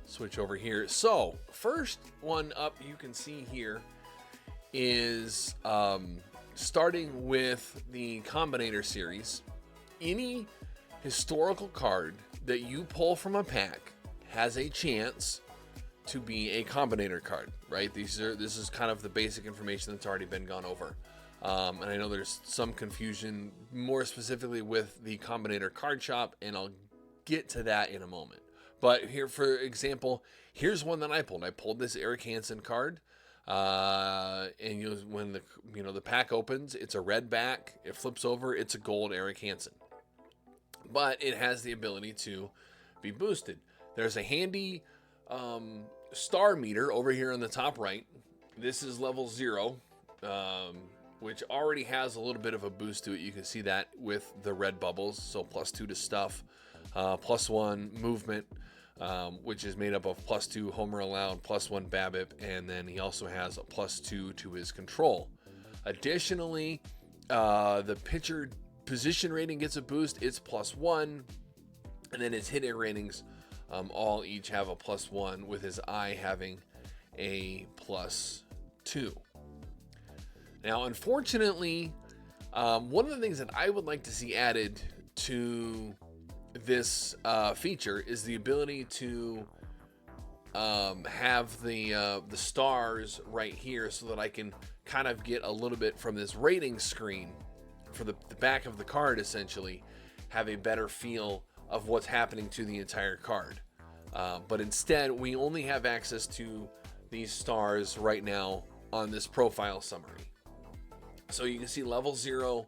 switch over here. So first one up you can see here is starting with the Combinator series. Any historical card that you pull from a pack has a chance to be a Combinator card, right? This is kind of the basic information that's already been gone over. And I know there's some confusion more specifically with the Combinator card shop, and I'll get to that in a moment. But here, for example, here's one that I pulled. I pulled this Eric Hansen card, and when the pack opens, it's a red back. It flips over, it's a gold Eric Hansen, but it has the ability to be boosted. There's a handy star meter over here on the top right. This is level 0, which already has a little bit of a boost to it. You can see that with the red bubbles. So +2 to stuff, +1 movement, which is made up of +2 homer allowed, +1 BABIP, and then he also has a +2 to his control. Additionally, the pitcher position rating gets a boost. It's +1, and then his hitting ratings all each have a +1, with his eye having a +2. Now, unfortunately, one of the things that I would like to see added to this feature is the ability to have the stars right here, so that I can kind of get a little bit from this rating screen for the back of the card, essentially have a better feel of what's happening to the entire card. But instead, we only have access to these stars right now on this profile summary. So you can see level 0,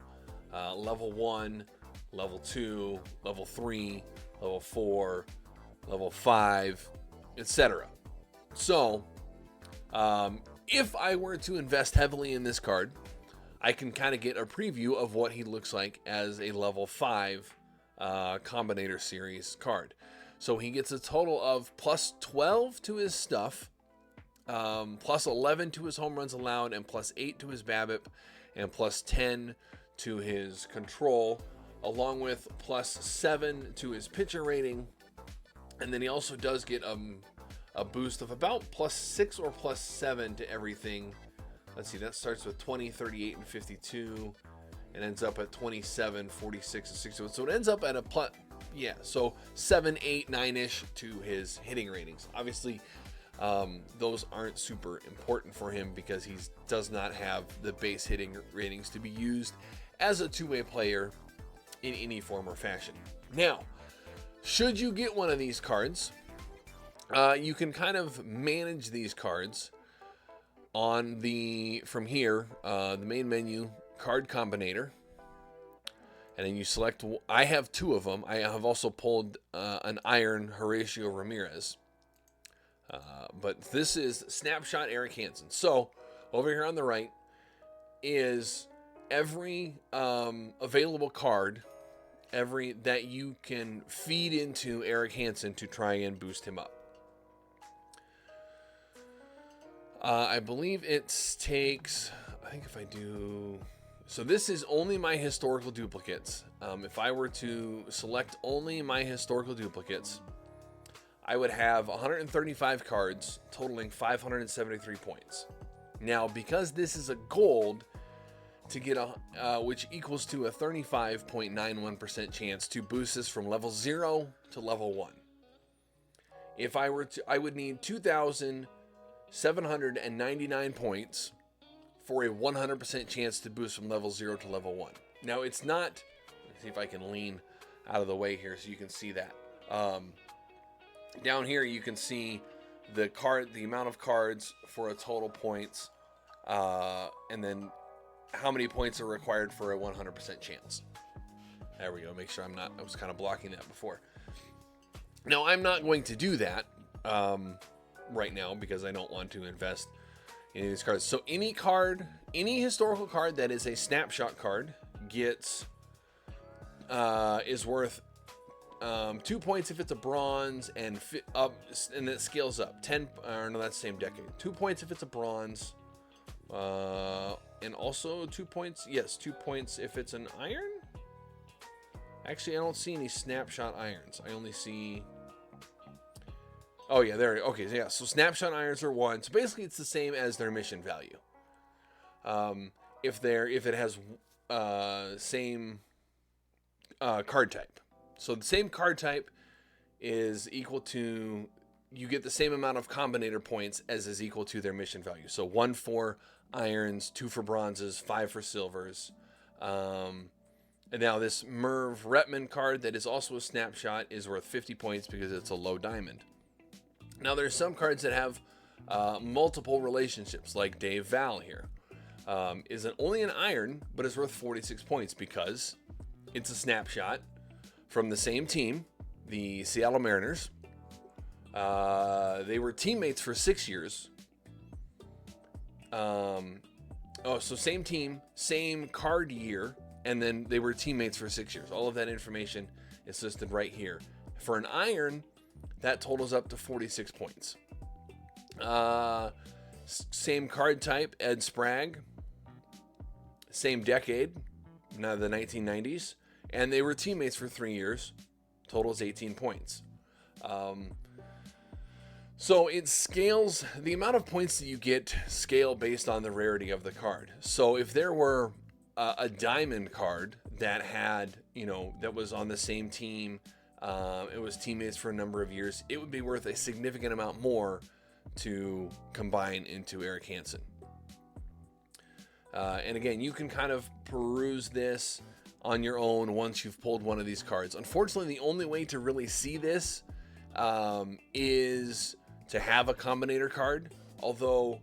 level 1, level 2, level 3, level 4, level 5, etc. So if I were to invest heavily in this card, I can kind of get a preview of what he looks like as a level 5 Combinator series card. So he gets a total of +12 to his stuff, +11 to his home runs allowed, and +8 to his BABIP, and +10 to his control, along with +7 to his pitcher rating. And then he also does get a boost of about +6 or +7 to everything. Let's see, that starts with 20, 38, and 52, and ends up at 27, 46, and 61. So it ends up at so 7, 8, 9-ish to his hitting ratings. Obviously, those aren't super important for him because he does not have the base hitting ratings to be used as a two-way player in any form or fashion. Now, should you get one of these cards, you can kind of manage these cards on from here, the main menu, card combinator, and then you select. I have 2 of them. I have also pulled an iron Horatio Ramirez, but this is snapshot Eric Hansen. So over here on the right is every available card, that you can feed into Eric Hansen to try and boost him up. I believe it takes, I think if I do, so this is only my historical duplicates. If I were to select only my historical duplicates, I would have 135 cards totaling 573 points. Now, because this is a gold, to get which equals to a 35.91% chance to boost this from level 0 to level 1. If I were to, I would need 2,799 points for a 100% chance to boost from level 0 to level 1. Now, it's not, let's see if I can lean out of the way here so you can see that. Down here you can see the amount of cards for a total points, and then how many points are required for a 100% chance. There we go. Make sure I was kind of blocking that before. Now, I'm not going to do that right now because I don't want to invest in these cards. So any historical card that is a snapshot card is worth 2 points if it's a bronze, and it scales up. 10, or no, that's the same decade. 2 points if it's a bronze, and also 2 points. Yes, 2 points if it's an iron. Actually, I don't see any snapshot irons. I only see Oh yeah, there. Okay, so yeah. So snapshot irons are 1. So basically, it's the same as their mission value. If it has same card type. So the same card type is equal to, you get the same amount of combinator points as is equal to their mission value. So 1 for irons, 2 for bronzes, 5 for silvers. And now this Merv Retman card that is also a snapshot is worth 50 points because it's a low diamond. Now there's some cards that have multiple relationships, like Dave Val here. Isn't only an iron, but is worth 46 points because it's a snapshot from the same team, the Seattle Mariners. They were teammates for 6 years. So same team, same card year, and then they were teammates for 6 years. All of that information is listed right here. For an iron, that totals up to 46 points. Same card type, Ed Sprague. Same decade, now the 1990s. And they were teammates for 3 years. Totals 18 points. So it scales, the amount of points that you get scale based on the rarity of the card. So if there were a diamond card that had, that was on the same team, it was teammates for a number of years, it would be worth a significant amount more to combine into Eric Hansen. And again, you can kind of peruse this on your own once you've pulled one of these cards. Unfortunately, the only way to really see this is to have a combinator card. Although,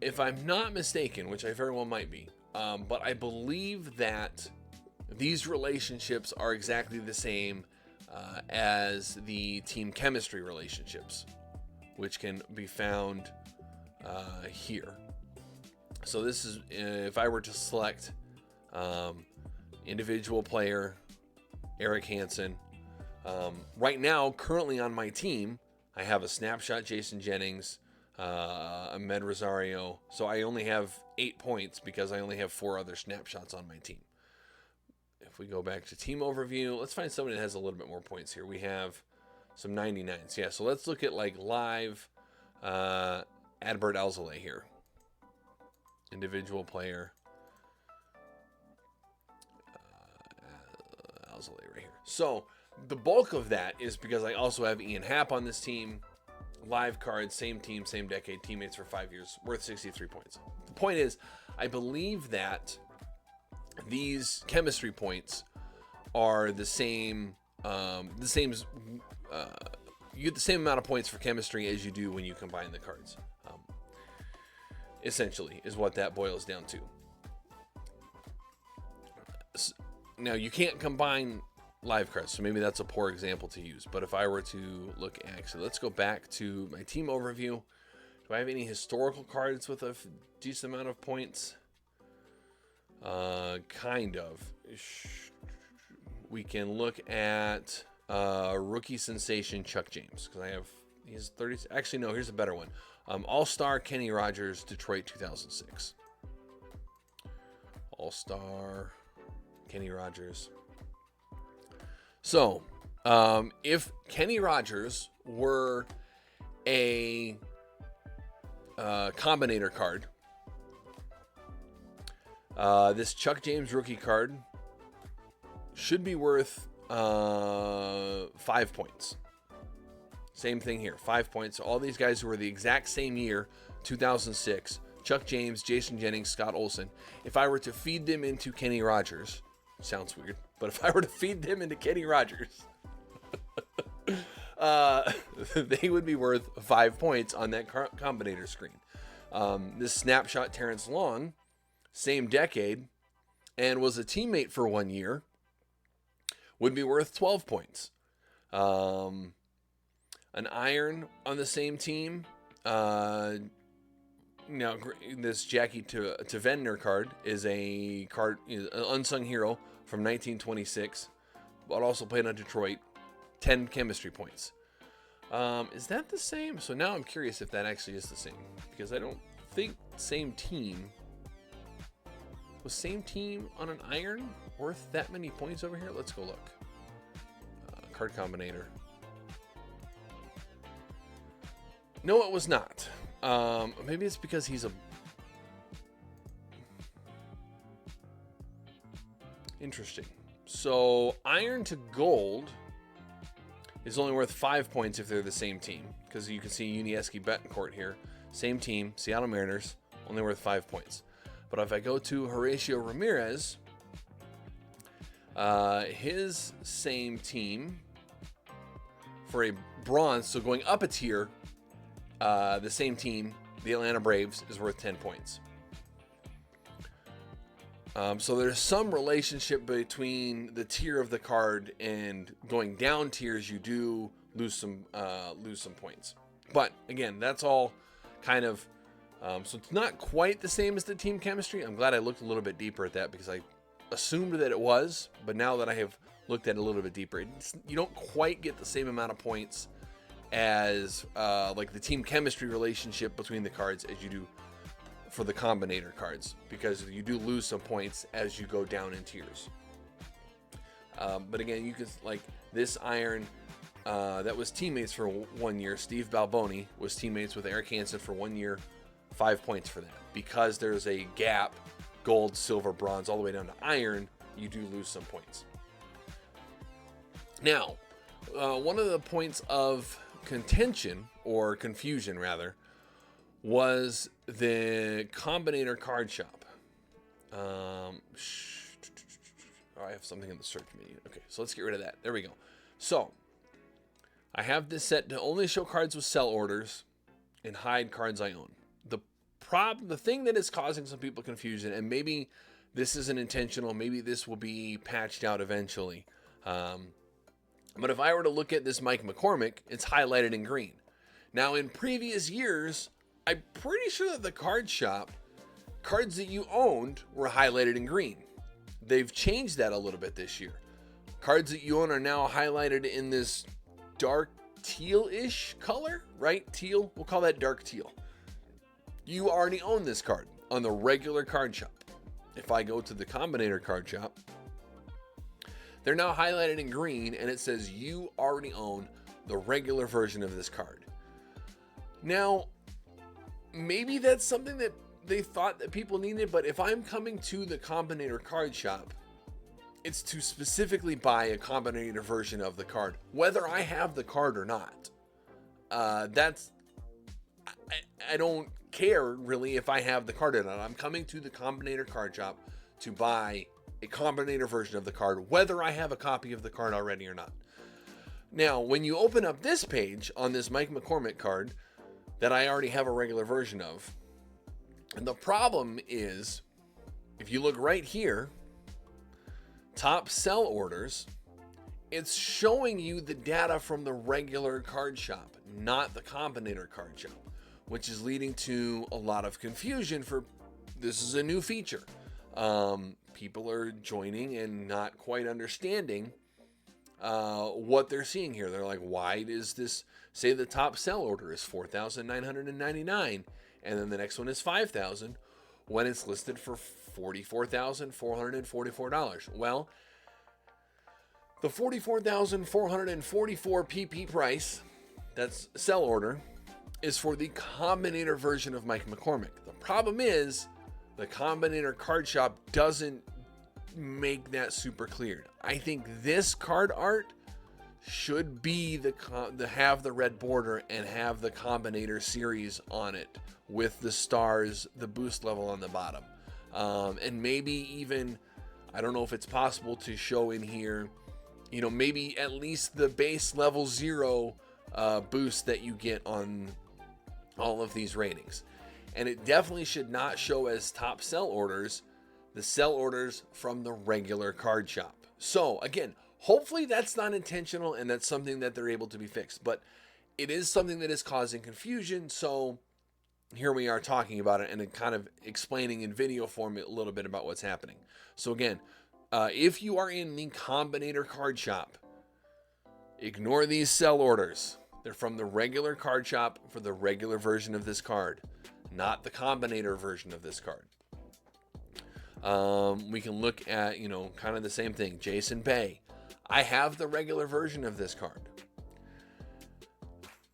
if I'm not mistaken, which I very well might be, but I believe that these relationships are exactly the same as the team chemistry relationships, which can be found here. So this is, if I were to select individual player, Eric Hansen. Right now, currently on my team, I have a snapshot Jason Jennings, a Med Rosario. So I only have 8 points because I only have 4 other snapshots on my team. If we go back to team overview, let's find somebody that has a little bit more points here. We have some 99s. Yeah, so let's look at like live Adbert Alzolay here. Individual player. Alzolay right here. So the bulk of that is because I also have Ian Happ on this team. Live cards, same team, same decade, teammates for 5 years, worth 63 points. The point is, I believe that these chemistry points are the same. You get the same amount of points for chemistry as you do when you combine the cards. Essentially, is what that boils down to. Now, you can't combine live cards, so maybe that's a poor example to use. But if I were to look, actually, let's go back to my team overview. Do I have any historical cards with a decent amount of points? Kind of. We can look at rookie sensation Chuck James, because I have, he's 30. Actually, no, here's a better one. All-Star Kenny Rogers, Detroit 2006. All-Star Kenny Rogers. So, if Kenny Rogers were a combinator card, this Chuck James rookie card should be worth 5 points. Same thing here, 5 points. So all these guys who were the exact same year, 2006, Chuck James, Jason Jennings, Scott Olsen. If I were to feed them into Kenny Rogers, sounds weird, but if I were to feed them into Kenny Rogers, they would be worth 5 points on that combinator screen. This snapshot Terrence Long, same decade, and was a teammate for 1 year, would be worth 12 points. An iron on the same team. Now, this Jackie Tavendner card is a card, an unsung hero from 1926, but also played on Detroit. 10 chemistry points. Is that the same? So now I'm curious if that actually is the same, because I don't think same team. Was same team on an iron worth that many points over here? Let's go look. Card combinator. No, it was not. Maybe it's because he's a... Interesting. So iron to gold is only worth 5 points if they're the same team, because you can see Unieski Betancourt here, same team, Seattle Mariners, only worth 5 points. But if I go to Horacio Ramirez, his same team for a bronze, so going up a tier, the same team, the Atlanta Braves, is worth 10 points. So there's some relationship between the tier of the card and going down tiers. You do lose some points, but again, that's all kind of so it's not quite the same as the team chemistry. I'm glad I looked a little bit deeper at that, because I assumed that it was, but now that I have looked at it a little bit deeper, you don't quite get the same amount of points as like the team chemistry relationship between the cards as you do for the combinator cards, because you do lose some points as you go down in tiers. But again, you can, like this iron that was teammates for 1 year. Steve Balboni was teammates with Eric Hansen for 1 year, 5 points for that. Because there's a gap, gold, silver, bronze, all the way down to iron, you do lose some points. Now, one of the points of contention, or confusion rather, was the Combinator Card Shop. Oh, I have something in the search menu. Okay, so let's get rid of that. There we go. So, I have this set to only show cards with sell orders and hide cards I own. The thing that is causing some people confusion, and maybe this isn't intentional, maybe this will be patched out eventually. But if I were to look at this Mike McCormick, it's highlighted in green. Now, in previous years, I'm pretty sure that the card shop, cards that you owned were highlighted in green. They've changed that a little bit this year. Cards that you own are now highlighted in this dark teal-ish color, right? Teal, we'll call that dark teal. You already own this card on the regular card shop. If I go to the Combinator Card Shop, they're now highlighted in green, and it says you already own the regular version of this card. Now, maybe that's something that they thought that people needed, but if I'm coming to the Combinator Card Shop, it's to specifically buy a Combinator version of the card, whether I have the card or not. I don't care really if I have the card or not. I'm coming to the Combinator Card Shop to buy a Combinator version of the card, whether I have a copy of the card already or not. Now, when you open up this page on this Mike McCormick card that I already have a regular version of, and the problem is, if you look right here, top sell orders, it's showing you the data from the regular card shop, not the Combinator Card Shop, which is leading to a lot of confusion for this is a new feature. People are joining and not quite understanding what they're seeing here. They're like, why is this, say the top sell order is $4,999 and then the next one is $5,000 when it's listed for $44,444. Well, the $44,444 PP price, that's sell order, is for the Combinator version of Mike McCormick. The problem is the Combinator Card Shop doesn't make that super clear. I think this card art should be have the red border and have the Combinator series on it with the stars, the boost level on the bottom. And maybe even, I don't know if it's possible to show in here, you know, maybe at least the base level 0 boost that you get on all of these ratings. And it definitely should not show as top sell orders the sell orders from the regular card shop. So again, hopefully that's not intentional and that's something that they're able to be fixed, but it is something that is causing confusion. So here we are talking about it and kind of explaining in video form a little bit about what's happening. So again, if you are in the Combinator Card Shop, ignore these sell orders. They're from the regular card shop for the regular version of this card, not the Combinator version of this card. We can look at, you know, kind of the same thing. Jason Bay. I have the regular version of this card.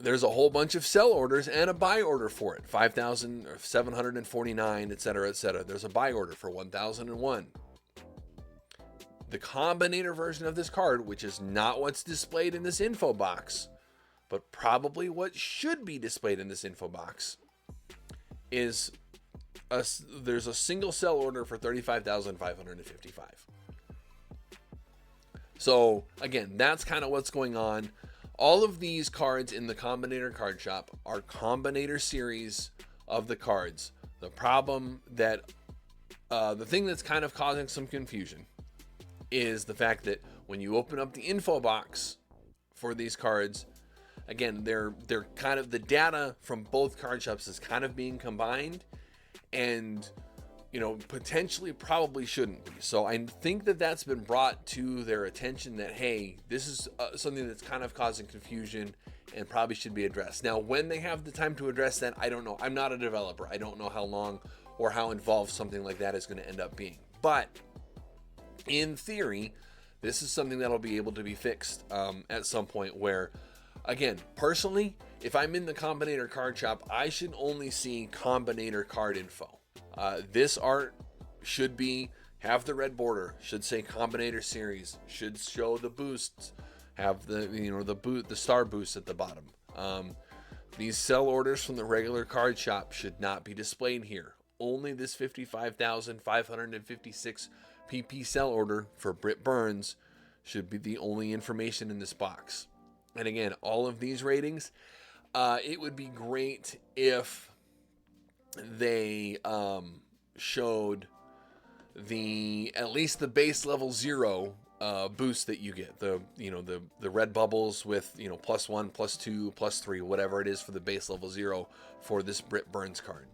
there's a whole bunch of sell orders and a buy order for it. 5,749, etc., etc. There's a buy order for 1,001. The Combinator version of this card, which is not what's displayed in this info box, but probably what should be displayed in this info box, is there's a single sell order for 35,555. So again, that's kind of what's going on. All of these cards in the Combinator card shop are Combinator series of the cards. The problem that, the thing that's kind of causing some confusion is the fact that when you open up the info box for these cards, again, they're kind of, the data from both card shops is kind of being combined, and potentially probably shouldn't be. So I think that that's been brought to their attention that, hey, this is something that's kind of causing confusion and probably should be addressed. Now, when they have the time to address that, I don't know. I'm not a developer. I don't know how long or how involved something like that is going to end up being. But in theory, this is something that'll be able to be fixed at some point where, again, personally, if I'm in the Combinator card shop, I should only see Combinator card info. This art should have the red border, should say Combinator series, should show the boosts, have the star boost at the bottom. These sell orders from the regular card shop should not be displayed here. Only this 55,556 PP sell order for Britt Burns should be the only information in this box. And again, all of these ratings, it would be great if they showed at least the base level 0 boost that you get, the red bubbles with +1, +2, +3, whatever it is for the base level 0 for this Britt Burns card.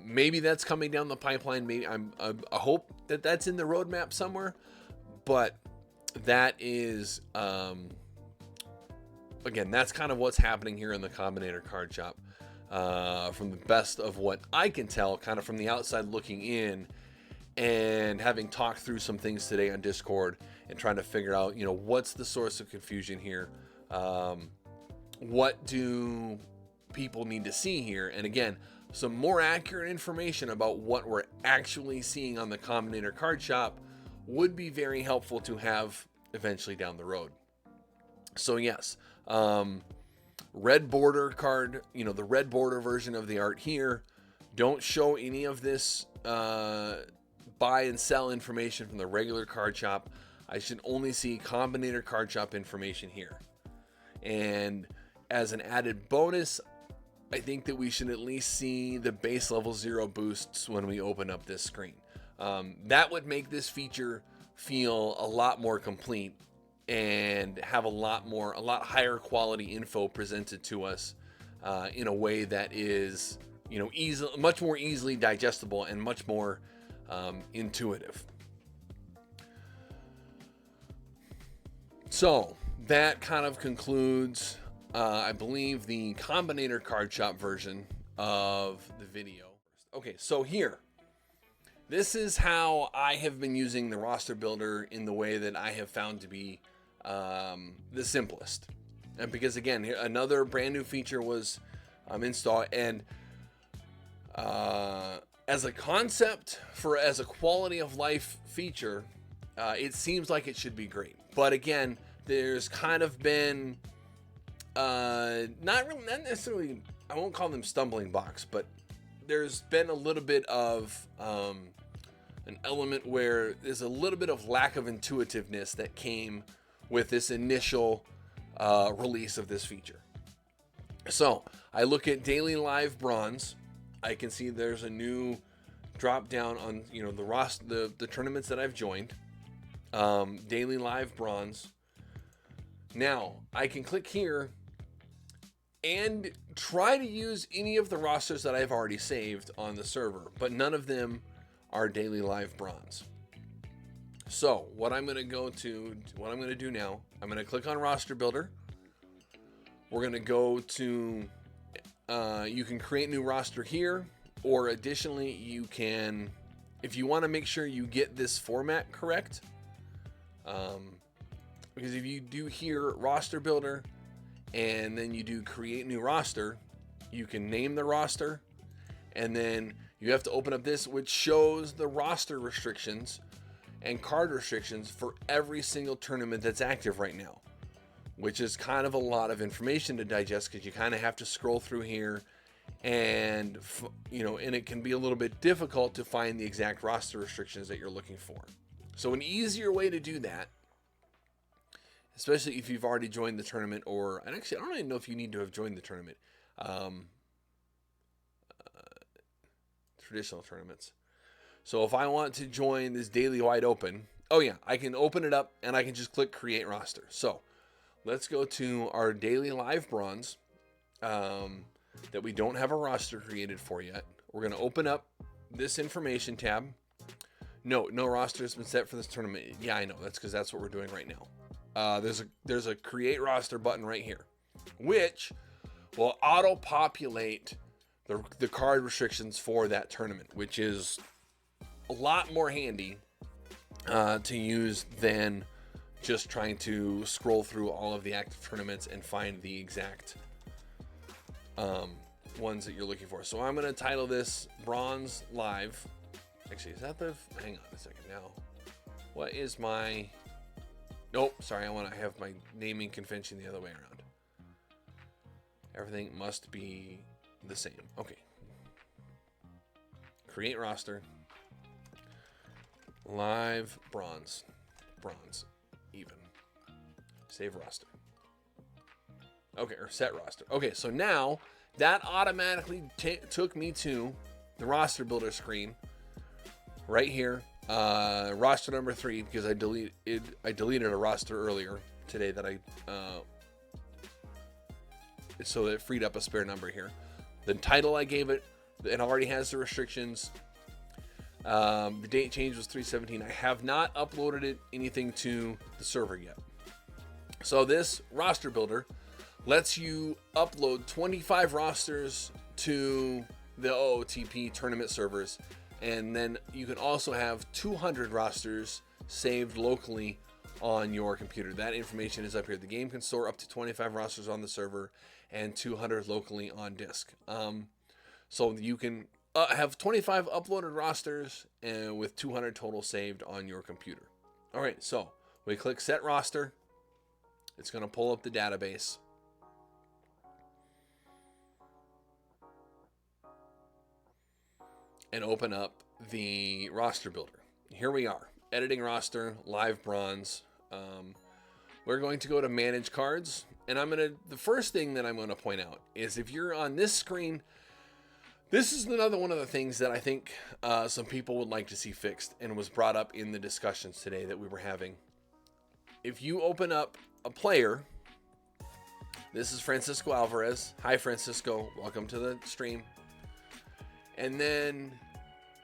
Maybe that's coming down the pipeline. Maybe I hope that that's in the roadmap somewhere, but that is again, that's kind of what's happening here in the Combinator card shop. From the best of what I can tell, kind of from the outside looking in, and having talked through some things today on Discord and trying to figure out, what's the source of confusion here? What do people need to see here? And again, some more accurate information about what we're actually seeing on the Combinator card shop would be very helpful to have eventually down the road. So yes, red border card, the red border version of the art here. Don't show any of this buy and sell information from the regular card shop. I should only see Combinator card shop information here. And as an added bonus, I think that we should at least see the base level 0 boosts when we open up this screen. That would make this feature feel a lot more complete and have a lot higher quality info presented to us in a way that is, much more easily digestible and much more intuitive. So that kind of concludes, I believe, the Combinator card shop version of the video. Okay, so here, this is how I have been using the roster builder in the way that I have found to be the simplest. And because again, another brand new feature was installed, and as a concept, as a quality of life feature, it seems like it should be great. But again, there's kind of been not necessarily, I won't call them stumbling blocks, but there's been a little bit of an element where there's a little bit of lack of intuitiveness that came with this initial release of this feature. So I look at Daily Live Bronze. I can see there's a new drop down on the roster, the tournaments that I've joined. Daily Live Bronze. Now I can click here and try to use any of the rosters that I've already saved on the server, but none of them are Daily Live Bronze. So what I'm going to do now, I'm going to click on Roster Builder. We're going to go to, you can create new roster here, or additionally, you can, if you want to make sure you get this format correct, because if you do here Roster Builder and then you do create new roster, you can name the roster, and then you have to open up this, which shows the roster restrictions and card restrictions for every single tournament that's active right now, which is kind of a lot of information to digest because you kind of have to scroll through here, and and it can be a little bit difficult to find the exact roster restrictions that you're looking for. So an easier way to do that, especially if you've already joined the tournament, and actually I don't even know if you need to have joined the tournament, traditional tournaments. So if I want to join this daily wide open, I can open it up and I can just click create roster. So let's go to our daily live bronze that we don't have a roster created for yet. We're going to open up this information tab. No roster has been set for this tournament. Yeah, I know. That's because that's what we're doing right now. There's a create roster button right here, which will auto-populate the card restrictions for that tournament, which is a lot more handy to use than just trying to scroll through all of the active tournaments and find the exact ones that you're looking for. So I'm going to title this Bronze Live. Actually, is that hang on a second now. What is my... Nope, sorry, I want to have my naming convention the other way around. Everything must be the same. Okay. Create roster. Live bronze. Bronze. Even. Save roster. Okay, or set roster. Okay, so now that automatically took me to the roster builder screen right here. Roster number 3, because I deleted a roster earlier today that so it freed up a spare number here. The title I gave it already has the restrictions. The date change was 3/17. I have not uploaded anything to the server yet. So this roster builder lets you upload 25 rosters to the OOTP tournament servers, and then you can also have 200 rosters saved locally on your computer. That information is up here. The game can store up to 25 rosters on the server and 200 locally on disk. So you can have 25 uploaded rosters and with 200 total saved on your computer. All right, so we click set roster. It's going to pull up the database. And open up the roster builder. Here we are, editing roster, live bronze. We're going to go to manage cards, and the first thing that I'm going to point out is if you're on this screen, this is another one of the things that I think some people would like to see fixed and was brought up in the discussions today that we were having. If you open up a player, this is Francisco Alvarez. Hi, Francisco. Welcome to the stream. And then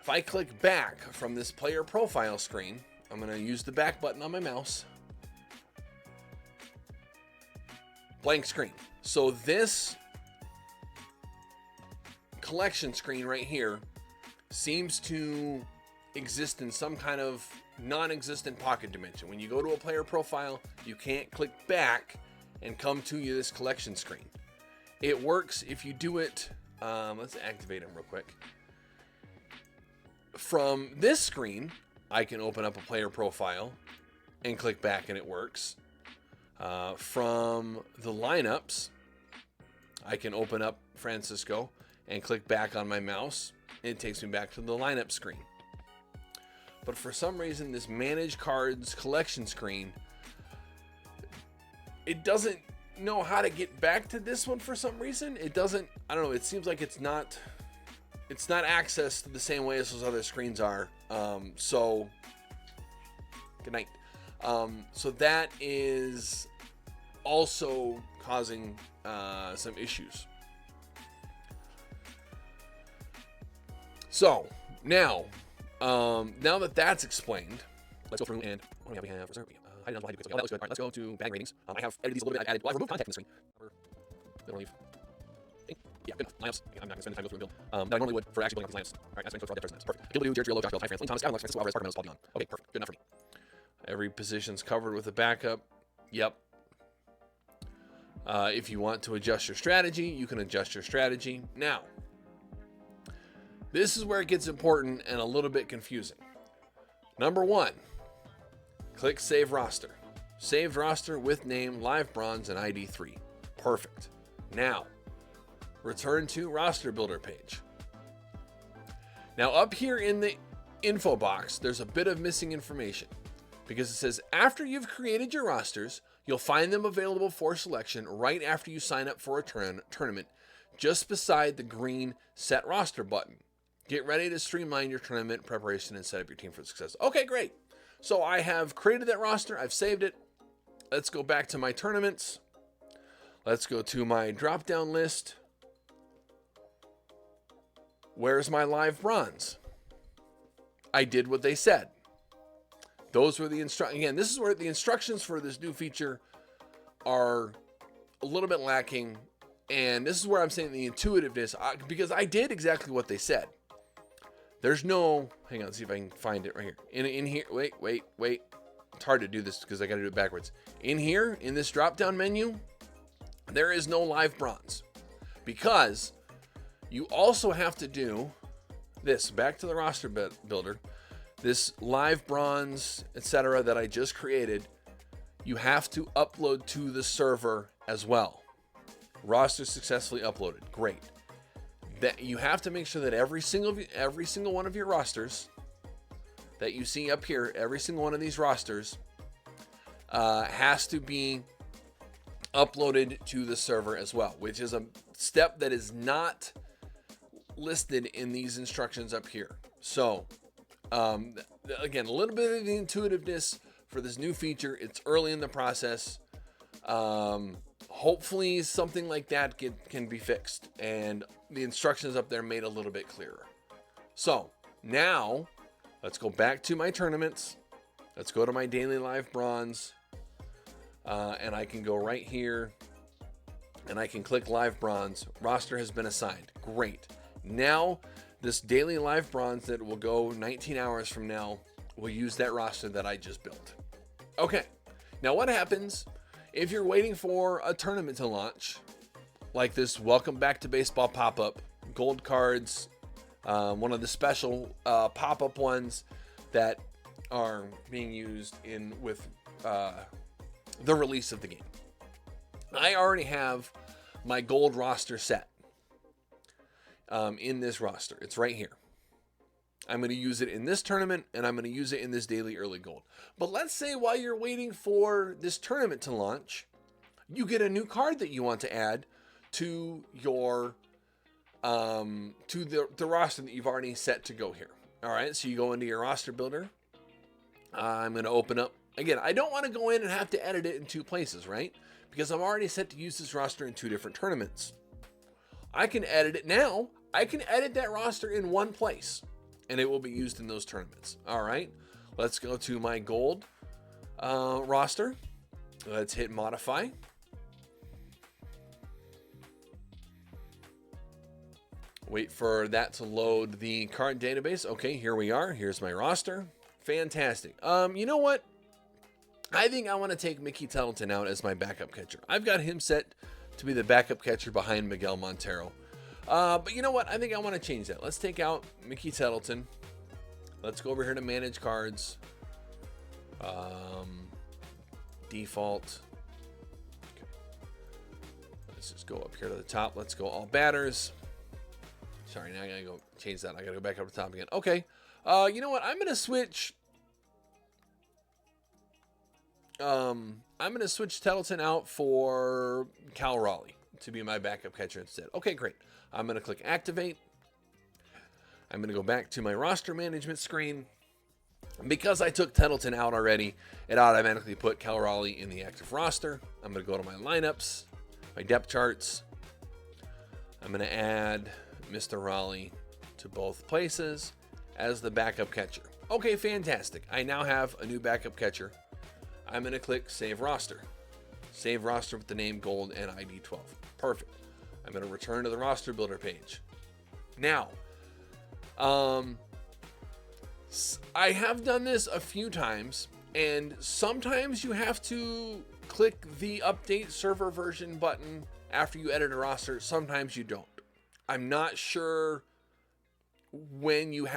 if I click back from this player profile screen, I'm going to use the back button on my mouse. Blank screen. So this collection screen right here seems to exist in some kind of non-existent pocket dimension. When you go to a player profile, you can't click back and come to this collection screen. It works if you do it. Let's activate them real quick. From this screen, I can open up a player profile and click back and it works. From the lineups, I can open up Francisco and click back on my mouse and it takes me back to the lineup screen. But for some reason, this manage cards collection screen, it doesn't know how to get back to this one for some reason. It doesn't, I don't know, it seems like it's not accessed the same way as those other screens are. So good night. So that is also causing some issues. So now that that's explained, let's go through and what do we have? That looks good. All right, let's go to bag ratings. I have edited these a little bit. I've removed contact in the screen. Leave. Yeah, good enough. Lineups. I'm not going to spend the time going through and build that I normally would for actually building up these lineups. All right, that's for lineups. Perfect. Gilbert, Jared, Low, Josh, Bill, Ty France, Lee Thomas, Gavin Lux, Francisco Alvarez, Parker Meadows, Paul Dion. Okay, perfect. Good enough for me. Every position's covered with a backup. Yep. If you want to adjust your strategy, you can adjust your strategy. Now, this is where it gets important and a little bit confusing. Number 1, click Save Roster. Saved roster with name, live bronze, and ID 3. Perfect. Now, return to roster builder page. Now up here in the info box, there's a bit of missing information because it says after you've created your rosters, you'll find them available for selection right after you sign up for a tournament, just beside the green Set Roster button. Get ready to streamline your tournament preparation and set up your team for success. Okay, great. So I have created that roster. I've saved it. Let's go back to my tournaments. Let's go to my drop-down list. Where's my live bronze? I did what they said. Those were the instructions. Again, this is where the instructions for this new feature are a little bit lacking. And this is where I'm saying the intuitiveness, because I did exactly what they said. There's no, hang on, let's see if I can find it right here. In here, wait. It's hard to do this because I got to do it backwards. In here, in this drop-down menu, there is no live bronze because you also have to do this. Back to the roster builder, this live bronze, etc. that I just created, you have to upload to the server as well. Roster successfully uploaded. Great. That you have to make sure that every single one of your rosters that you see up here, every single one of these rosters has to be uploaded to the server as well, which is a step that is not listed in these instructions up here. So again, a little bit of the intuitiveness for this new feature. It's early in the process. Hopefully something like that can be fixed and the instructions up there made a little bit clearer. So now let's go back to my tournaments. Let's go to my daily live bronze. And I can go right here and I can click live bronze. Roster has been assigned. Great. Now this daily live bronze that will go 19 hours from now will use that roster that I just built. Okay. Now what happens if you're waiting for a tournament to launch, like this Welcome Back to Baseball pop-up, gold cards, one of the special pop-up ones that are being used with the release of the game. I already have my gold roster set in this roster. It's right here. I'm going to use it in this tournament, and I'm going to use it in this daily early gold. But let's say while you're waiting for this tournament to launch, you get a new card that you want to add to your to the roster that you've already set to go here. All right, so you go into your roster builder. I'm going to open up. Again, I don't want to go in and have to edit it in two places, right? Because I'm already set to use this roster in two different tournaments. I can edit it now. I can edit that roster in one place, and it will be used in those tournaments. All right, let's go to my gold roster. Let's hit modify. Wait for that to load the card database. Okay, here we are. Here's my roster. Fantastic. You know what? I think I want to take Mickey Tettleton out as my backup catcher. I've got him set to be the backup catcher behind Miguel Montero. But you know what? I think I want to change that. Let's take out Mickey Tettleton. Let's go over here to manage cards. Default. Okay. Let's just go up here to the top. Let's go all batters. Sorry, now I gotta go change that. I gotta go back up to the top again. Okay. You know what? I'm gonna switch. I'm gonna switch Tettleton out for Cal Raleigh to be my backup catcher instead. Okay, great. I'm gonna click activate. I'm gonna go back to my roster management screen. Because I took Tettleton out already, it automatically put Cal Raleigh in the active roster. I'm gonna go to my lineups, my depth charts. I'm gonna add Mr. Raleigh to both places as the backup catcher. Okay, fantastic. I now have a new backup catcher. I'm going to click Save Roster. Save Roster with the name Gold and ID 12. Perfect. I'm going to return to the roster builder page. Now, I have done this a few times, and sometimes you have to click the update server version button after you edit a roster. Sometimes you don't. I'm not sure when you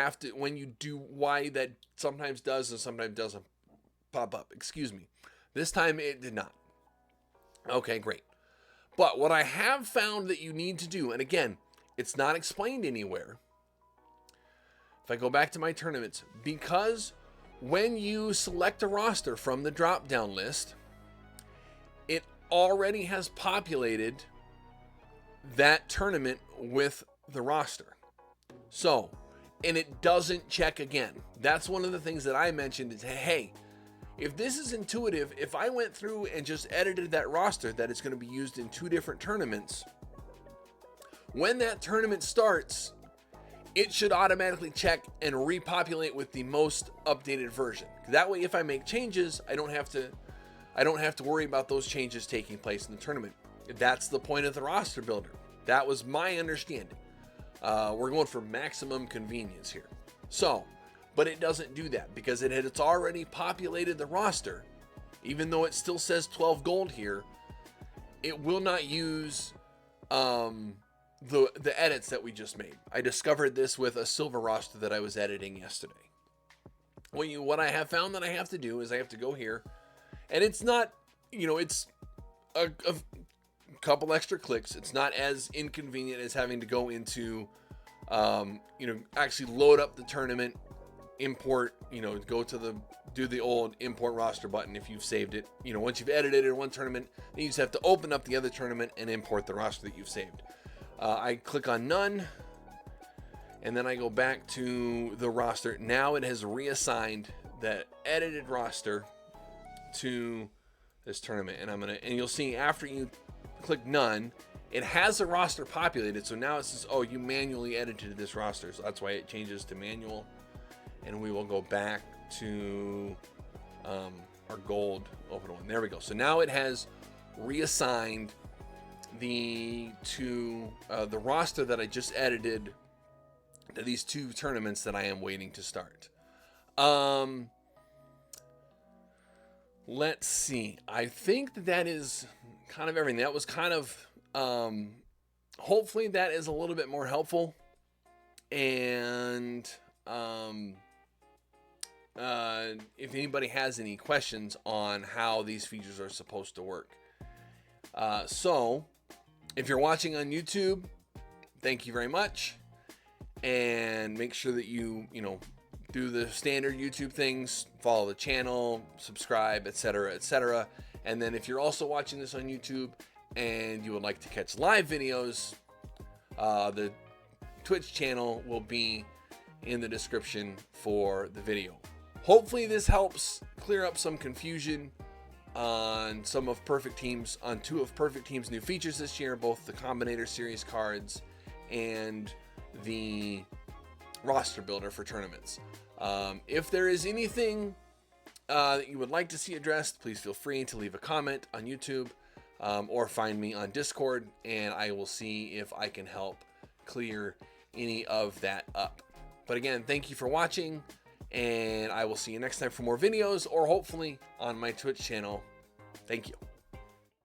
do, why that sometimes does and sometimes doesn't pop up. Excuse me. This time it did not. Okay, great. But what I have found that you need to do, and again, it's not explained anywhere. If I go back to my tournaments, because when you select a roster from the drop-down list, it already has populated that tournament with the roster. So, and it doesn't check again. That's one of the things that I mentioned is, hey, if this is intuitive, if I went through and just edited that roster that it's going to be used in 2 different tournaments, when that tournament starts, it should automatically check and repopulate with the most updated version. That way, if I make changes, I don't have to worry about those changes taking place in the tournament. That's the point of the roster builder. That was my understanding. We're going for maximum convenience here. So, but it doesn't do that because it's already populated the roster. Even though it still says 12 gold here, it will not use the edits that we just made. I discovered this with a silver roster that I was editing yesterday. What I have found that I have to do is I have to go here, and it's not, it's a couple extra clicks. It's not as inconvenient as having to go into, actually load up the tournament, import, do the old import roster button if you've saved it. Once you've edited it in one tournament, then you just have to open up the other tournament and import the roster that you've saved. I click on none, and then I go back to the roster. Now it has reassigned that edited roster to this tournament, and you'll see after you click none, it has a roster populated. So now it says, oh, you manually edited this roster. So that's why it changes to manual, and we will go back to our gold open one. There we go. So now it has reassigned the roster that I just edited to these 2 tournaments that I am waiting to start. Let's see. I think that is kind of everything. That was kind of, hopefully that is a little bit more helpful. And if anybody has any questions on how these features are supposed to work. So if you're watching on YouTube, thank you very much. And make sure that you do the standard YouTube things, follow the channel, subscribe, etc., etc. And then if you're also watching this on YouTube and you would like to catch live videos, the Twitch channel will be in the description for the video. Hopefully this helps clear up some confusion on some of Perfect Team's, on 2 of Perfect Team's new features this year, both the Combinator series cards and the roster builder for tournaments. If there is anything that you would like to see addressed, please feel free to leave a comment on YouTube or find me on Discord, and I will see if I can help clear any of that up. But again, thank you for watching, and I will see you next time for more videos, or hopefully on my Twitch channel. Thank you.